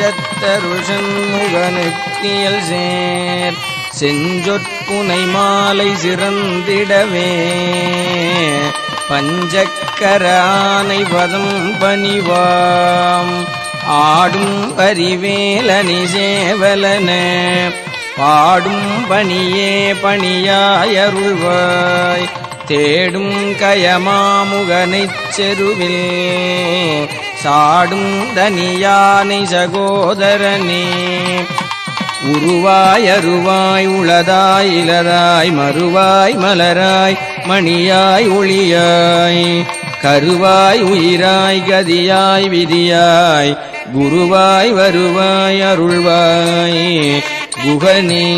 நெஞ்சத்தருஷன் முகனுக்கியல் சேர் செஞ்சொற்புனை மாலை சிறந்திடவே பஞ்சக்கரானை பதம் பணிவாம் ஆடும் பரிவேலனி சேவலன பாடும் பணியே பணியாயருள்வாய் தேடும் கயமாமுகனைச் செருவில் சாடும் தனியானை சகோதரனே உருவாய் அருவாய் உளதாய் இலதாய் மறுவாய் மலராய் மணியாய் ஒளியாய் கருவாய் உயிராய் கதியாய் விதியாய் குருவாய் வருவாய் அருள்வாய் குகனே